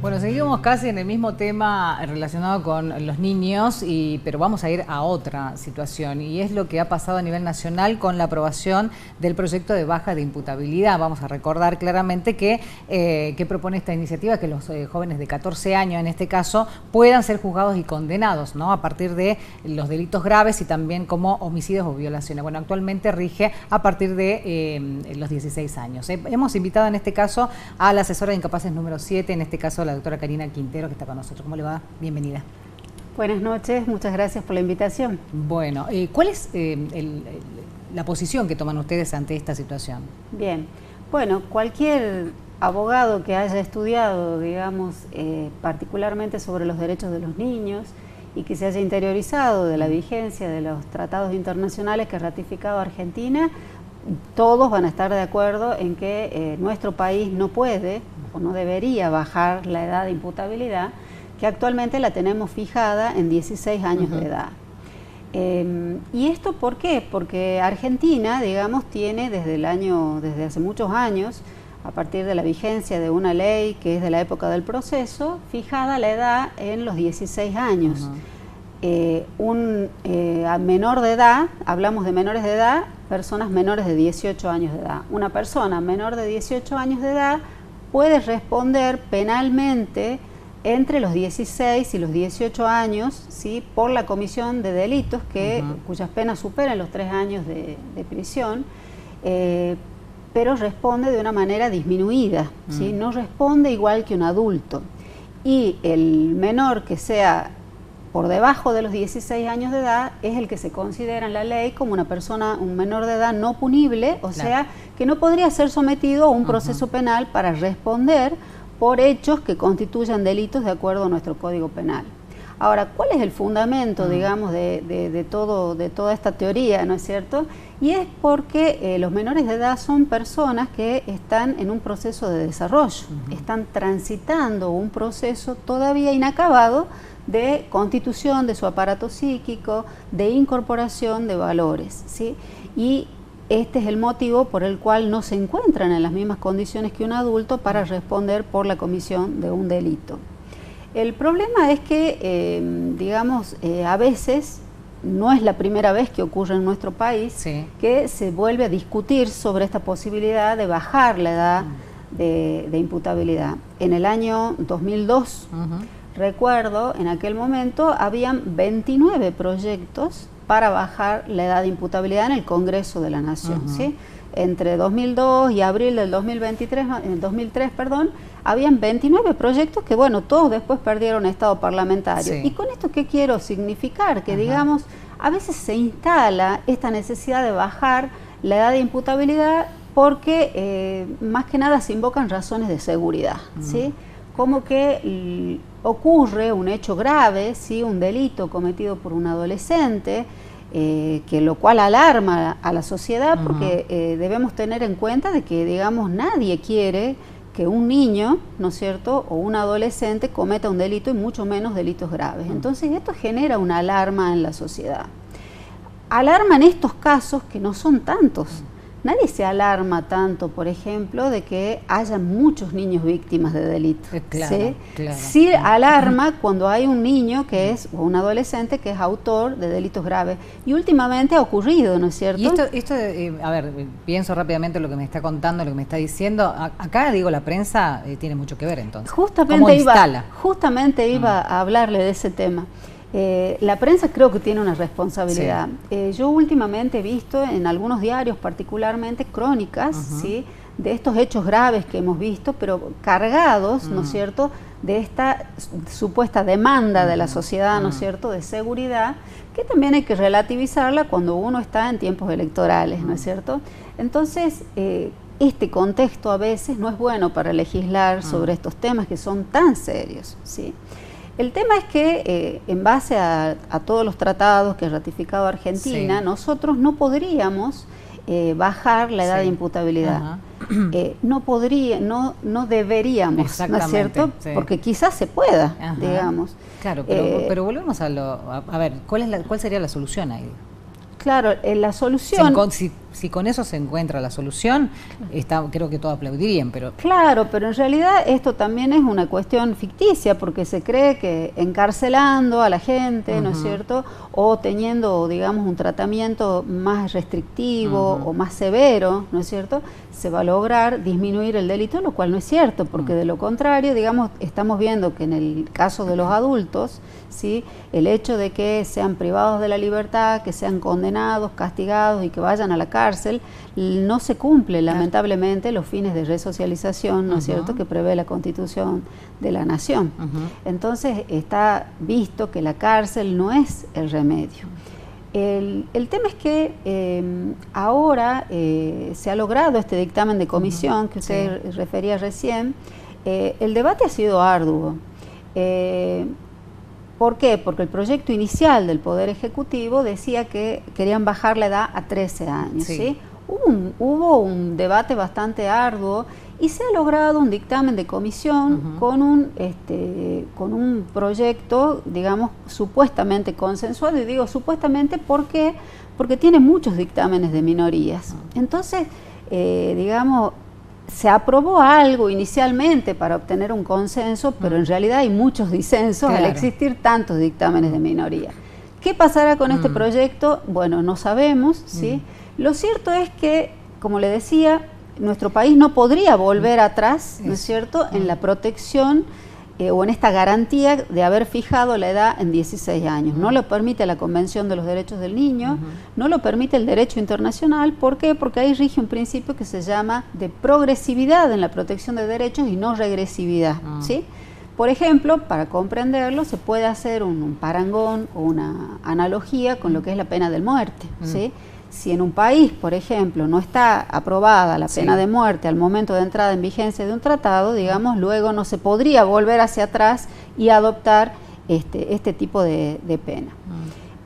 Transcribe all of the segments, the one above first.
Bueno, seguimos casi en el mismo tema relacionado con los niños, pero vamos a ir a otra situación, y es lo que ha pasado a nivel nacional con la aprobación del proyecto de baja de imputabilidad. Vamos a recordar claramente que propone esta iniciativa, que los jóvenes de 14 años, en este caso, puedan ser juzgados y condenados, ¿no?, a partir de los delitos graves y también como homicidios o violaciones. Bueno, actualmente rige a partir de los 16 años. Hemos invitado en este caso a la asesora de incapaces número 7, en este caso la doctora Karina Quintero, que está con nosotros. ¿Cómo le va? Bienvenida. Buenas noches, muchas gracias por la invitación. Bueno, ¿cuál es la posición que toman ustedes ante esta situación? Bien, bueno, cualquier abogado que haya estudiado, digamos, particularmente sobre los derechos de los niños y que se haya interiorizado de la vigencia de los tratados internacionales que ha ratificado Argentina, todos van a estar de acuerdo en que nuestro país no puede o no debería bajar la edad de imputabilidad, que actualmente la tenemos fijada en 16 años de edad. ¿Y esto por qué? Porque Argentina, digamos, tiene desde hace muchos años, a partir de la vigencia de una ley que es de la época del proceso, fijada la edad en los 16 años. A menor de edad, hablamos de menores de edad, personas menores de 18 años de edad. Una persona menor de 18 años de edad puede responder penalmente entre los 16 y los 18 años, ¿sí?, por la comisión de delitos cuyas penas superan los 3 años de prisión, pero responde de una manera disminuida, ¿sí? No responde igual que un adulto. Y el menor que sea por debajo de los 16 años de edad es el que se considera en la ley como un menor de edad no punible, o sea, que no podría ser sometido a un proceso penal para responder por hechos que constituyan delitos de acuerdo a nuestro Código Penal. Ahora, ¿cuál es el fundamento, digamos, de toda esta teoría, no es cierto? Y es porque los menores de edad son personas que están en un proceso de desarrollo, están transitando un proceso todavía inacabado de constitución de su aparato psíquico, de incorporación de valores, ¿sí? Y este es el motivo por el cual no se encuentran en las mismas condiciones que un adulto para responder por la comisión de un delito. El problema es que, digamos, a veces, no es la primera vez que ocurre en nuestro país, que se vuelve a discutir sobre esta posibilidad de bajar la edad de imputabilidad. En el año 2002, recuerdo, en aquel momento habían 29 proyectos para bajar la edad de imputabilidad en el Congreso de la Nación, ¿sí? Entre 2002 y abril del 2003, habían 29 proyectos que, bueno, todos después perdieron estado parlamentario. ¿Y con esto qué quiero significar? Que, digamos, a veces se instala esta necesidad de bajar la edad de imputabilidad porque, más que nada, se invocan razones de seguridad, ¿sí? Como que ocurre un hecho grave, ¿sí?, un delito cometido por un adolescente, que lo cual alarma a la sociedad, porque debemos tener en cuenta de que, digamos, nadie quiere que un niño, ¿no es cierto?, o un adolescente cometa un delito, y mucho menos delitos graves. Entonces esto genera una alarma en la sociedad. Alarma en estos casos que no son tantos. Nadie se alarma tanto, por ejemplo, de que haya muchos niños víctimas de delitos. ¿Sí? Sí alarma cuando hay un niño o un adolescente que es autor de delitos graves. Y últimamente ha ocurrido, ¿no es cierto? Y esto a ver, pienso rápidamente lo que me está contando, lo que me está diciendo. Acá, digo, la prensa tiene mucho que ver, entonces. Justamente iba a hablarle de ese tema. La prensa creo que tiene una responsabilidad. Yo últimamente he visto en algunos diarios, particularmente, crónicas, ¿sí?, de estos hechos graves que hemos visto, pero cargados, ¿no es cierto?, de esta supuesta demanda de la sociedad, ¿no es cierto?, de seguridad, que también hay que relativizarla cuando uno está en tiempos electorales, ¿no es cierto? Entonces, este contexto a veces no es bueno para legislar sobre estos temas que son tan serios, ¿sí? El tema es que, en base a todos los tratados que ha ratificado Argentina, nosotros no podríamos bajar la edad de imputabilidad. No deberíamos, ¿no es cierto? Porque quizás se pueda, digamos. Claro, pero volvemos a ver, ¿cuál sería la solución ahí? Claro, la solución... si con eso se encuentra la solución, creo que todos aplaudirían, pero... Claro, pero en realidad esto también es una cuestión ficticia, porque se cree que encarcelando a la gente, ¿no es cierto?, o teniendo, digamos, un tratamiento más restrictivo o más severo, ¿no es cierto?, se va a lograr disminuir el delito, lo cual no es cierto, porque de lo contrario, digamos, estamos viendo que en el caso de los adultos, ¿sí?, el hecho de que sean privados de la libertad, que sean condenados, castigados y que vayan a la cárcel, no se cumple lamentablemente los fines de resocialización, ¿no es cierto?, que prevé la Constitución de la Nación. Entonces está visto que la cárcel no es el remedio. El tema es que ahora se ha logrado este dictamen de comisión que usted refería recién. El debate ha sido arduo. ¿Por qué? Porque el proyecto inicial del Poder Ejecutivo decía que querían bajar la edad a 13 años. ¿Sí? Hubo un debate bastante arduo y se ha logrado un dictamen de comisión con un proyecto, digamos, supuestamente consensuado. Y digo supuestamente porque tiene muchos dictámenes de minorías. Entonces, digamos, se aprobó algo inicialmente para obtener un consenso, pero en realidad hay muchos disensos al existir tantos dictámenes de minoría. ¿Qué pasará con este proyecto? Bueno, no sabemos, ¿sí? Lo cierto es que, como le decía, nuestro país no podría volver atrás, ¿no es cierto?, en la protección o en esta garantía de haber fijado la edad en 16 años. No lo permite la Convención de los Derechos del Niño, no lo permite el derecho internacional. ¿Por qué? Porque ahí rige un principio que se llama de progresividad en la protección de derechos y no regresividad, ¿sí? Por ejemplo, para comprenderlo, se puede hacer un parangón o una analogía con lo que es la pena de muerte, ¿sí? Si en un país, por ejemplo, no está aprobada la pena de muerte al momento de entrada en vigencia de un tratado, digamos, luego no se podría volver hacia atrás y adoptar este tipo de pena.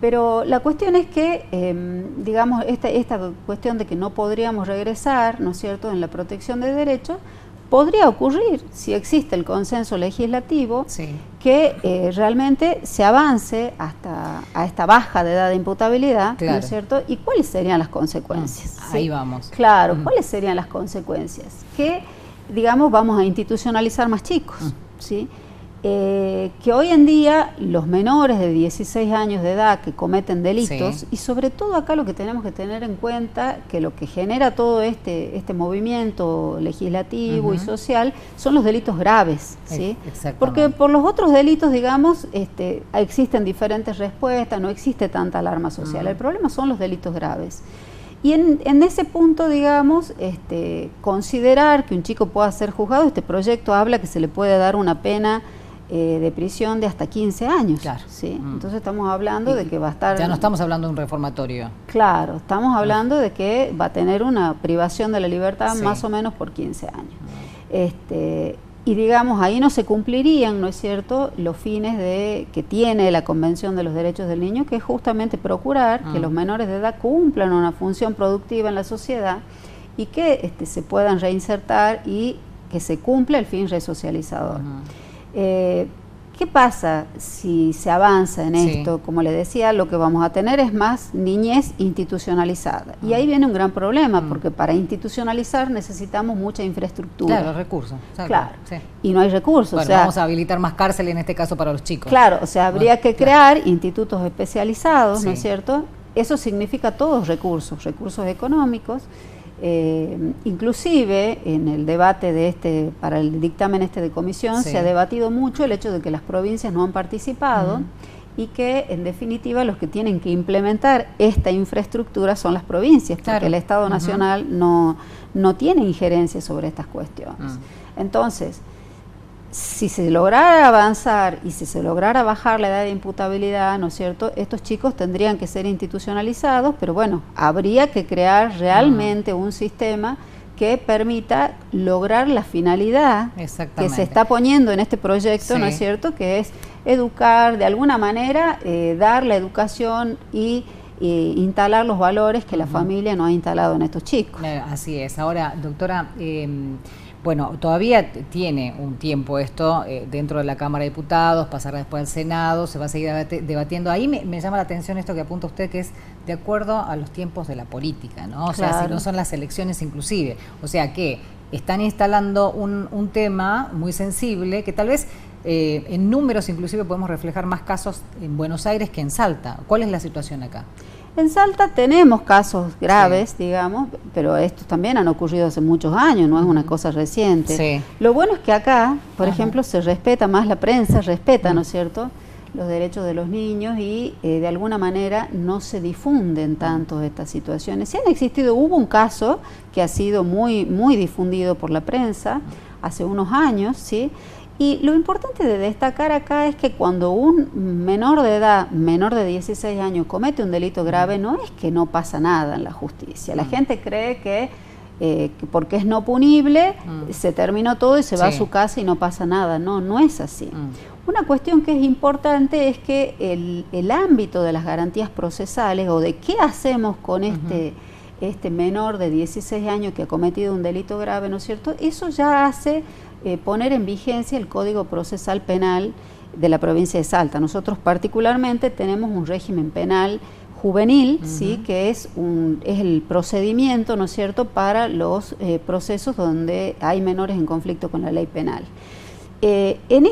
Pero la cuestión es que, digamos, esta cuestión de que no podríamos regresar, ¿no es cierto?, en la protección de derechos, podría ocurrir si existe el consenso legislativo que realmente se avance a esta baja de edad de imputabilidad, ¿no es cierto? ¿Y cuáles serían las consecuencias? Ahí vamos. Claro, ¿cuáles serían las consecuencias? Que, digamos, vamos a institucionalizar más chicos, ¿sí? Que hoy en día los menores de 16 años de edad que cometen delitos, y sobre todo acá lo que tenemos que tener en cuenta, que lo que genera todo este movimiento legislativo y social son los delitos graves, ¿sí? Porque por los otros delitos, digamos, existen diferentes respuestas, no existe tanta alarma social. El problema son los delitos graves. Y en ese punto, digamos, considerar que un chico pueda ser juzgado, este proyecto habla que se le puede dar una pena de prisión de hasta 15 años. ¿Sí? Entonces estamos hablando de que va a estar... Ya no estamos hablando de un reformatorio. Claro, estamos hablando de que va a tener una privación de la libertad más o menos por 15 años. Y digamos, ahí no se cumplirían, ¿no es cierto?, los fines que tiene la Convención de los Derechos del Niño, que es justamente procurar que los menores de edad cumplan una función productiva en la sociedad y que se puedan reinsertar y que se cumpla el fin resocializador. ¿Qué pasa si se avanza en esto? Como le decía, lo que vamos a tener es más niñez institucionalizada. Y ahí viene un gran problema, porque para institucionalizar necesitamos mucha infraestructura. Claro, recursos. Claro. Y no hay recursos. Bueno, vamos a habilitar más cárcel en este caso para los chicos. Claro, o sea, habría que crear institutos especializados, ¿no es cierto? Eso significa todos recursos económicos. Inclusive en el debate para el dictamen de comisión se ha debatido mucho el hecho de que las provincias no han participado y que en definitiva los que tienen que implementar esta infraestructura son las provincias, porque el Estado Nacional no tiene injerencia sobre estas cuestiones. Entonces, si se lograra avanzar y si se lograra bajar la edad de imputabilidad, ¿no es cierto?, estos chicos tendrían que ser institucionalizados, pero bueno, habría que crear realmente un sistema que permita lograr la finalidad que se está poniendo en este proyecto, ¿no es cierto?, que es educar, de alguna manera, dar la educación y instalar los valores que la familia no ha instalado en estos chicos. Así es. Ahora, doctora, Bueno, todavía tiene un tiempo esto dentro de la Cámara de Diputados, pasar después al Senado, se va a seguir debatiendo. Ahí me llama la atención esto que apunta usted, que es de acuerdo a los tiempos de la política, ¿no? O sea, si no son las elecciones inclusive. O sea que están instalando un tema muy sensible que tal vez en números inclusive podemos reflejar más casos en Buenos Aires que en Salta. ¿Cuál es la situación acá? En Salta tenemos casos graves, digamos, pero estos también han ocurrido hace muchos años, no es una cosa reciente. Sí. Lo bueno es que acá, por ejemplo, se respeta más la prensa, respeta, ¿no es cierto?, los derechos de los niños y de alguna manera no se difunden tanto estas situaciones. Sí han existido, hubo un caso que ha sido muy difundido por la prensa hace unos años, ¿sí? Y lo importante de destacar acá es que cuando un menor de edad, menor de 16 años, comete un delito grave, no es que no pasa nada en la justicia. La gente cree que porque es no punible, se terminó todo y se va a su casa y no pasa nada. No, no es así. Una cuestión que es importante es que el ámbito de las garantías procesales o de qué hacemos con este menor de 16 años que ha cometido un delito grave, ¿no es cierto? Eso ya hace poner en vigencia el Código Procesal Penal de la provincia de Salta. Nosotros particularmente tenemos un régimen penal juvenil, ¿sí?, que es el procedimiento, ¿no es cierto?, para los procesos donde hay menores en conflicto con la ley penal. En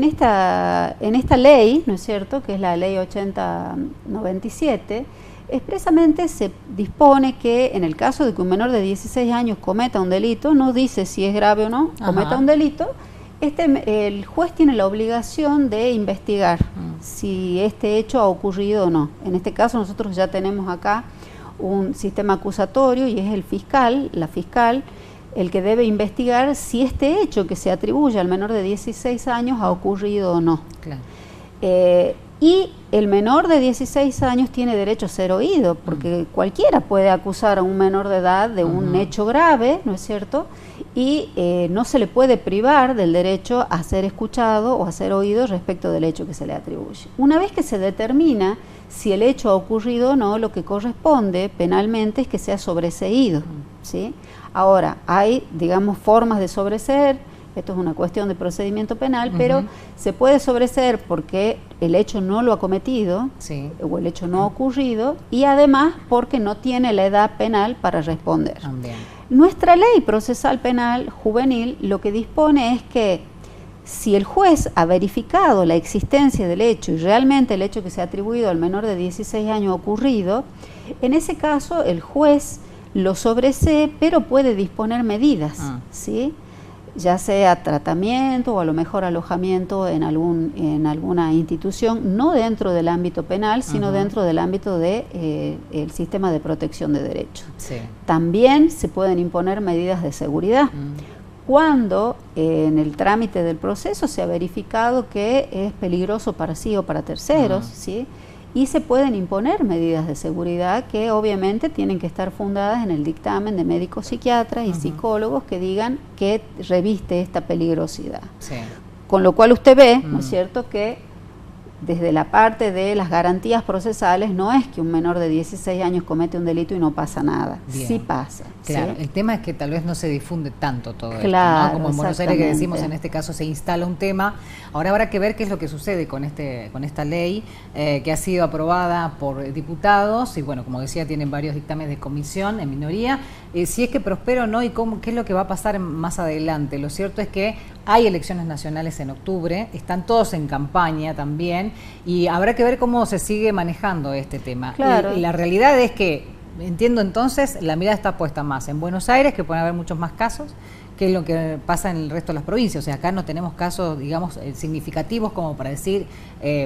esta ley, ¿no es cierto?, que es la ley 8097, expresamente se dispone que en el caso de que un menor de 16 años cometa un delito, no dice si es grave o no, cometa un delito, el juez tiene la obligación de investigar si este hecho ha ocurrido o no. En este caso nosotros ya tenemos acá un sistema acusatorio y es el fiscal, la fiscal, el que debe investigar si este hecho que se atribuye al menor de 16 años ha ocurrido o no. Claro. Y el menor de 16 años tiene derecho a ser oído, porque cualquiera puede acusar a un menor de edad de un hecho grave, ¿no es cierto?, y no se le puede privar del derecho a ser escuchado o a ser oído respecto del hecho que se le atribuye. Una vez que se determina si el hecho ha ocurrido o no, lo que corresponde penalmente es que sea sobreseído, ¿sí? Ahora, hay, digamos, formas de sobreseer. Esto es una cuestión de procedimiento penal, pero se puede sobreseer porque el hecho no lo ha cometido, o el hecho no ha ocurrido, y además porque no tiene la edad penal para responder. Nuestra ley procesal penal juvenil lo que dispone es que si el juez ha verificado la existencia del hecho y realmente el hecho que se ha atribuido al menor de 16 años ha ocurrido, en ese caso el juez lo sobresee, pero puede disponer medidas, ¿sí?, ya sea tratamiento o a lo mejor alojamiento en alguna institución, no dentro del ámbito penal, sino dentro del ámbito de el sistema de protección de derechos. También se pueden imponer medidas de seguridad. Cuando en el trámite del proceso se ha verificado que es peligroso para sí o para terceros, ¿sí?, y se pueden imponer medidas de seguridad que obviamente tienen que estar fundadas en el dictamen de médicos psiquiatras y psicólogos que digan que reviste esta peligrosidad. Con lo cual usted ve, ¿no es cierto?, que desde la parte de las garantías procesales no es que un menor de 16 años comete un delito y no pasa nada. Sí pasa. Claro, ¿sí? El tema es que tal vez no se difunde tanto todo esto, ¿no? Como en Buenos Aires, que decimos, en este caso se instala un tema. Ahora habrá que ver qué es lo que sucede con esta ley que ha sido aprobada por diputados y, bueno, como decía, tienen varios dictámenes de comisión en minoría. Si es que prospera o no y qué es lo que va a pasar más adelante. Lo cierto es que hay elecciones nacionales en octubre, están todos en campaña también y habrá que ver cómo se sigue manejando este tema. Claro. Y la realidad es que, entiendo entonces, la mirada está puesta más en Buenos Aires, que pueden haber muchos más casos, que lo que pasa en el resto de las provincias. O sea, acá no tenemos casos, digamos, significativos como para decir,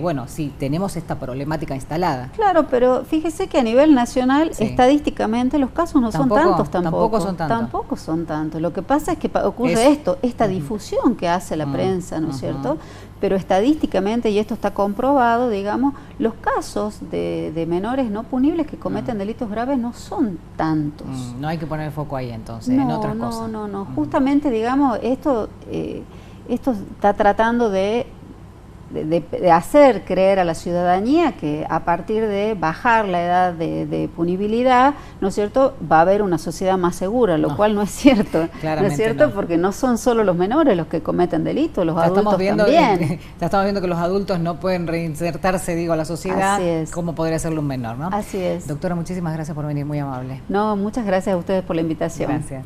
bueno, sí, tenemos esta problemática instalada. Claro, pero fíjese que a nivel nacional, estadísticamente, los casos no son tantos tampoco. Tampoco son tantos. Lo que pasa es que ocurre esta difusión que hace la prensa, ¿no es cierto? Pero estadísticamente, y esto está comprobado, digamos, los casos de menores no punibles que cometen delitos graves no son tantos. No hay que poner el foco ahí entonces, en otras cosas. No. Justamente, digamos, esto está tratando de de hacer creer a la ciudadanía que a partir de bajar la edad de punibilidad, ¿no es cierto?, va a haber una sociedad más segura, lo cual no es cierto. ¿No es cierto? Porque no son solo los menores los que cometen delitos, los adultos también. Ya estamos viendo que los adultos no pueden reinsertarse, digo, a la sociedad, como podría hacerlo un menor, ¿no? Así es. Doctora, muchísimas gracias por venir, muy amable. No, muchas gracias a ustedes por la invitación. Gracias.